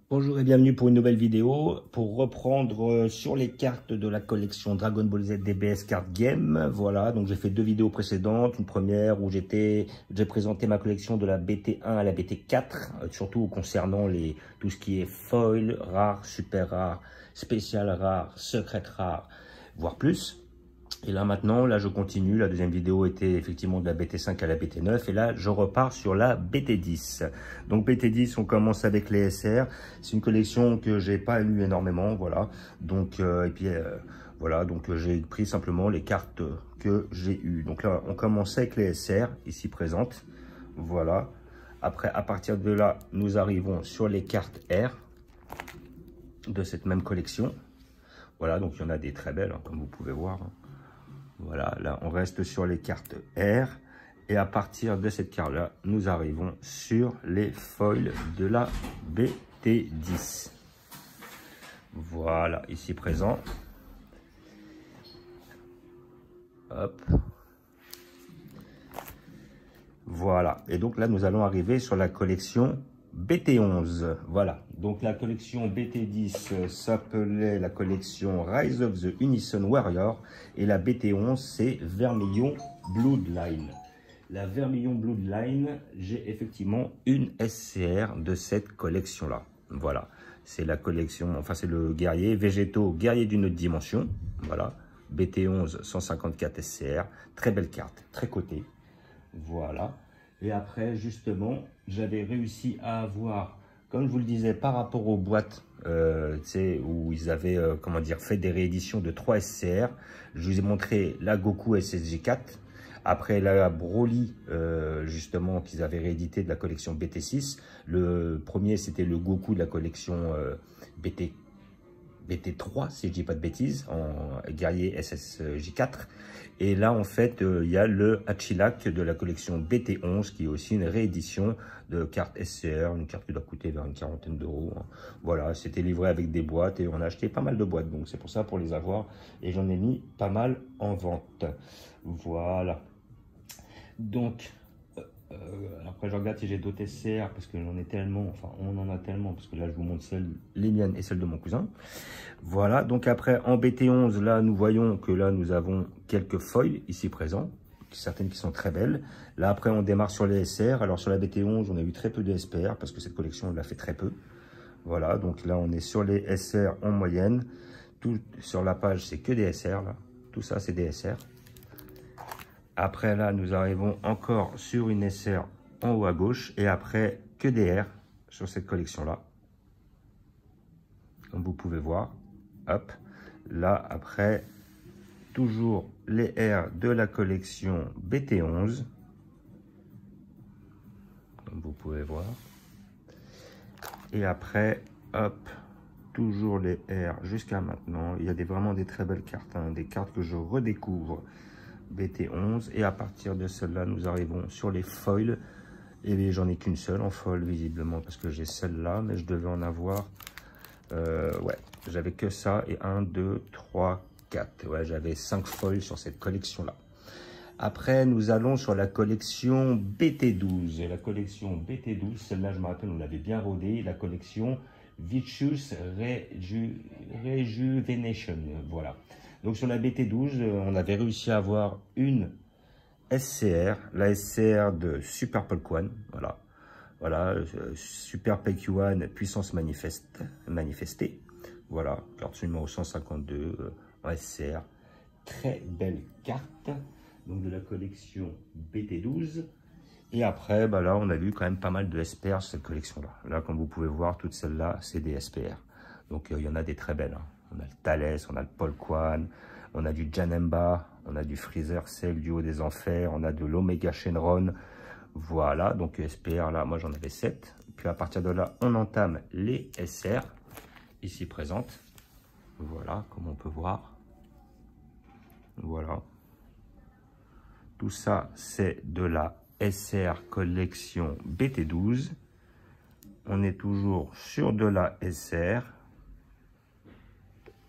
Bonjour et bienvenue pour une nouvelle vidéo pour reprendre sur les cartes de la collection Dragon Ball Z DBS Card Game. Voilà, donc j'ai fait deux vidéos précédentes. Une première où j'ai présenté ma collection de la BT1 à la BT4, surtout concernant tout ce qui est foil, rare, super rare, spécial rare, secret rare, voire plus. Et là maintenant, là je continue, la deuxième vidéo était effectivement de la BT5 à la BT9 et là je repars sur la BT10. Donc BT10, on commence avec les SR, c'est une collection que j'ai pas lu énormément, voilà. Donc voilà, donc j'ai pris simplement les cartes que j'ai eues. Donc là on commence avec les SR ici présentes, voilà. Après à partir de là, nous arrivons sur les cartes R de cette même collection. Voilà, donc il y en a des très belles, hein, comme vous pouvez voir. Voilà, là, on reste sur les cartes R. Et à partir de cette carte-là, nous arrivons sur les foils de la BT10. Voilà, ici présent. Hop. Voilà. Et donc là, nous allons arriver sur la collection BT11. Voilà. Donc la collection BT10 s'appelait la collection Rise of the Unison Warrior. Et la BT11, c'est Vermilion Bloodline. La Vermilion Bloodline, j'ai effectivement une SCR de cette collection-là. Voilà. C'est la collection, enfin c'est le guerrier végétaux, guerrier d'une autre dimension. Voilà. BT11 154 SCR. Très belle carte, très cotée. Voilà. Et après, justement, j'avais réussi à avoir, comme je vous le disais, par rapport aux boîtes, où ils avaient, comment dire, fait des rééditions de 3 SCR. Je vous ai montré la Goku SSJ4. Après la Broly, justement, qu'ils avaient réédité de la collection BT6. Le premier, c'était le Goku de la collection BT3, si je dis pas de bêtises, en guerrier SSJ4. Et là, en fait, il y a le Hachilak de la collection BT11, qui est aussi une réédition de carte SCR, une carte qui doit coûter vers une quarantaine d'euros. Voilà, c'était livré avec des boîtes et on a acheté pas mal de boîtes. Donc, c'est pour ça, pour les avoir. Et j'en ai mis pas mal en vente. Voilà. Donc, après je regarde si j'ai d'autres SCR parce que j'en ai tellement, enfin on en a tellement, parce que là je vous montre les miennes et celles de mon cousin. Voilà, donc après en BT11, là nous voyons que là nous avons quelques foils ici présents, certaines qui sont très belles. Là après on démarre sur les SR, alors sur la BT11 on a eu très peu de SPR parce que cette collection on l'a fait très peu. Voilà, donc là on est sur les SR en moyenne, tout sur la page c'est que des SR là, tout ça c'est des SR. Après là, nous arrivons encore sur une SR en haut à gauche et après que des R sur cette collection-là. Comme vous pouvez voir, hop. Là, après, toujours les R de la collection BT11. Comme vous pouvez voir. Et après, hop, toujours les R jusqu'à maintenant. Il y a vraiment des très belles cartes, hein, des cartes que je redécouvre. BT11 et à partir de celle-là nous arrivons sur les foils et j'en ai qu'une seule en foil visiblement parce que j'ai celle-là mais je devais en avoir ouais, j'avais que ça et 1 2 3 4, ouais, j'avais 5 foils sur cette collection là. Après nous allons sur la collection BT12 et la collection BT12, celle-là je me rappelle on l'avait bien rodée, la collection Vicious Rejuvenation, voilà. Donc sur la BT12, on avait réussi à avoir une SCR, la SCR de Super Polkwan, voilà. Voilà, Super PQ1 puissance manifestée. Voilà, carte numéro 152 en SCR. Très belle carte, donc de la collection BT12. Et après, bah là, on a vu quand même pas mal de SPR sur cette collection-là. Là, comme vous pouvez voir, toutes celles-là, c'est des SPR. Donc, il y en a des très belles, hein. On a le Thales, on a le Polkwan, on a du Janemba, on a du Freezer Cell du haut des enfers, on a de l'Omega Shenron. Voilà, donc SPR, là, moi, j'en avais 7. Puis, à partir de là, on entame les SR, ici présentes. Voilà, comme on peut voir. Voilà. Tout ça, c'est de la SR collection BT12. On est toujours sur de la SR.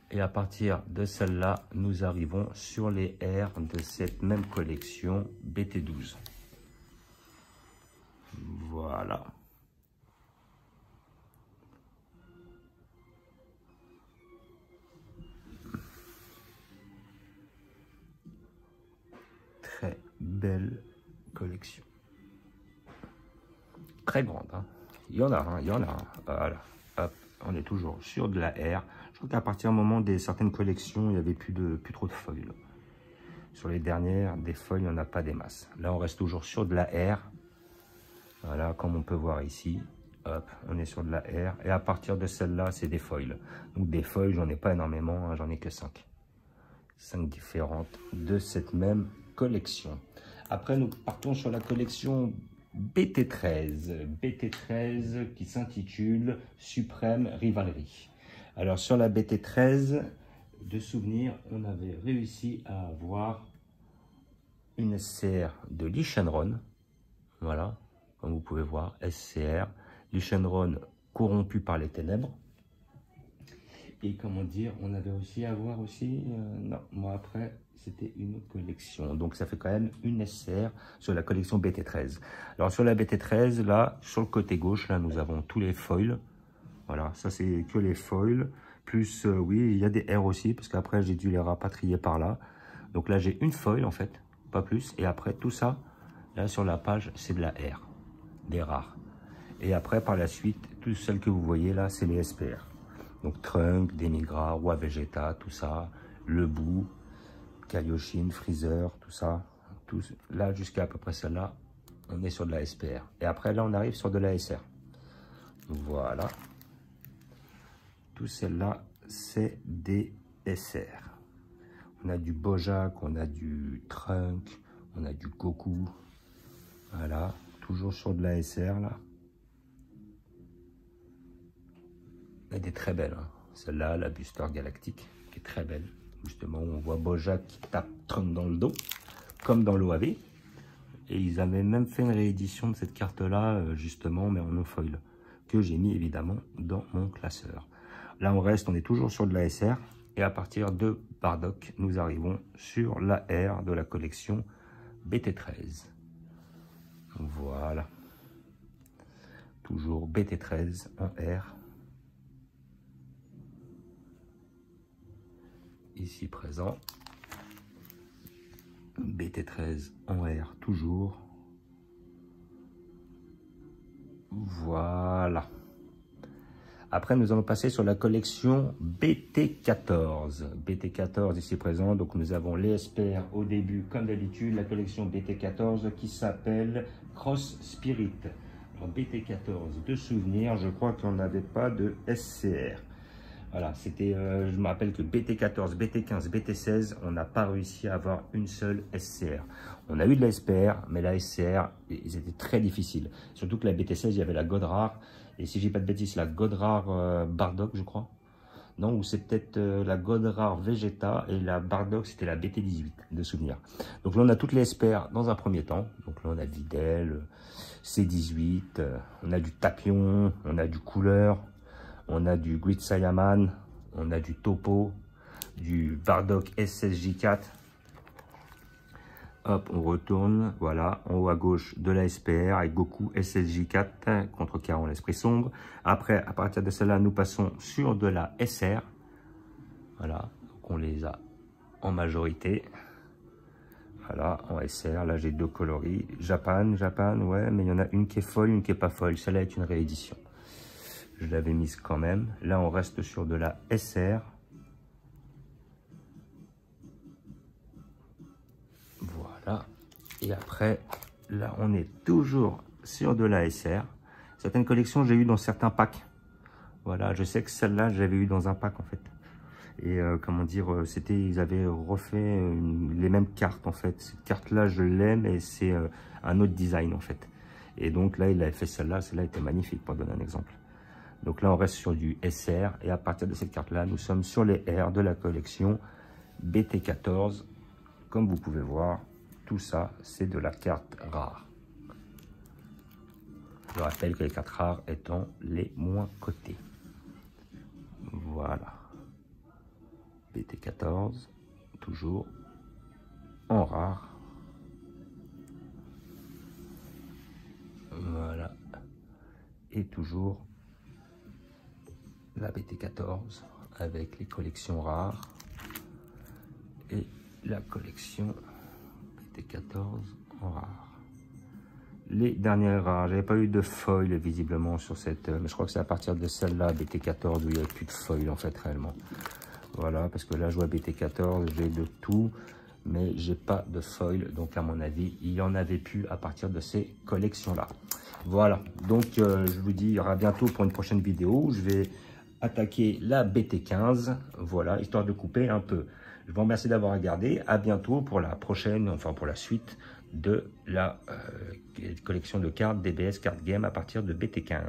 Et à partir de celle-là, nous arrivons sur les R de cette même collection BT12. Voilà. belle collection. Très grande, hein. Il y en a, hein, il y en a. Hein. Voilà, hop, on est toujours sur de la R. Je crois qu'à partir du moment des certaines collections, il n'y avait plus trop de foils. Sur les dernières, des foils, il n'y en a pas des masses. Là, on reste toujours sur de la R. Voilà, comme on peut voir ici. Hop, on est sur de la R. Et à partir de celle-là, c'est des foils. Donc des foils, j'en ai pas énormément, hein, j'en ai que 5. 5 différentes de cette même collection. Après, nous partons sur la collection BT13. BT13 qui s'intitule Suprême Rivalry. Alors sur la BT13, de souvenirs, on avait réussi à avoir une SCR de Lee Shenron. Voilà, comme vous pouvez voir, SCR. Lee Shenron corrompu par les ténèbres. Et comment dire, on avait réussi à avoir aussi, non, moi après, c'était une collection. Donc ça fait quand même une SCR sur la collection BT13. Alors sur la BT13, là, sur le côté gauche, là, nous avons tous les foils. Voilà, ça c'est que les foils. Plus, oui, il y a des R aussi, parce qu'après, j'ai dû les rapatrier par là. Donc là, j'ai une foil, en fait, pas plus. Et après, tout ça, là, sur la page, c'est de la R, des rares. Et après, par la suite, toutes celles que vous voyez là, c'est les SPR. Donc Trunk, Demigra, Roi Vegeta, tout ça, Le Bout, Kaioshin, Freezer, tout ça. Tout, là, jusqu'à à peu près celle-là, on est sur de la SPR. Et après, là, on arrive sur de la SR. Voilà. Tout celle-là, c'est des SR. On a du Bojack, on a du Trunk, on a du Goku. Voilà, toujours sur de la SR, là. Elle est très belle, hein. Celle-là, la Booster Galactique, qui est très belle. Justement, on voit Bojack qui tape Trunk dans le dos, comme dans l'OAV. Et ils avaient même fait une réédition de cette carte-là, justement, mais en non-foil, que j'ai mis évidemment dans mon classeur. Là, on est toujours sur de la SR. Et à partir de Bardock, nous arrivons sur la R de la collection BT13. Voilà. Toujours BT13 en R. Ici présent. BT13 en R toujours. Voilà. Après, nous allons passer sur la collection BT14. BT14 ici présent. Donc, nous avons les SPR au début, comme d'habitude, la collection BT14 qui s'appelle Cross Spirit. Alors, BT14 de souvenirs, je crois qu'on n'avait pas de SCR. Voilà, c'était, je me rappelle que BT14, BT15, BT16, on n'a pas réussi à avoir une seule SCR. On a eu de la SPR, mais la SCR, ils étaient très difficiles. Surtout que la BT16, il y avait la Godrar. Et si j'ai pas de bêtises, la Godrar Bardock, je crois. Non, ou c'est peut-être la Godrar Vegeta et la Bardock, c'était la BT18, de souvenir. Donc là, on a toutes les SPR dans un premier temps. Donc là, on a Videl, C18, on a du Tapion, on a du Couleur. On a du Grid Saiyaman, on a du Topo, du Bardock S16J4. Hop, on retourne, voilà, en haut à gauche de la SPR avec Goku S16J4 contre Charon l'Esprit Sombre. Après, à partir de celle-là, nous passons sur de la SR. Voilà, donc on les a en majorité. Voilà, en SR, là j'ai deux coloris. Japan, ouais, mais il y en a une qui est folle, une qui est pas folle. Celle-là est une réédition. Je l'avais mise quand même. Là, on reste sur de la SR. Voilà. Et après, là, on est toujours sur de la SR. Certaines collections, j'ai eu dans certains packs. Voilà, je sais que celle-là, j'avais eu dans un pack, en fait. Et comment dire, ils avaient refait les mêmes cartes, en fait. Cette carte-là, je l'aime et c'est un autre design, en fait. Et donc là, il avait fait celle-là. Celle-là était magnifique, pour donner un exemple. Donc là, on reste sur du SR. Et à partir de cette carte-là, nous sommes sur les R de la collection BT14. Comme vous pouvez voir, tout ça, c'est de la carte rare. Je rappelle que les cartes rares étant les moins cotées. Voilà. BT14, toujours en rare. Voilà. Et toujours la BT14 avec les collections rares et la collection BT14 rares. Les dernières rares, j'avais pas eu de foil visiblement sur cette, mais je crois que c'est à partir de celle-là, BT14, où il n'y avait plus de foil en fait réellement. Voilà, parce que là je vois BT14, j'ai de tout, mais j'ai pas de foil, donc à mon avis, il y en avait plus à partir de ces collections-là. Voilà, donc je vous dis, il y aura bientôt pour une prochaine vidéo, je vais attaquer la BT15, voilà, histoire de couper un peu. Je vous remercie d'avoir regardé, à bientôt pour la prochaine, enfin pour la suite de la collection de cartes DBS Card Game à partir de BT15.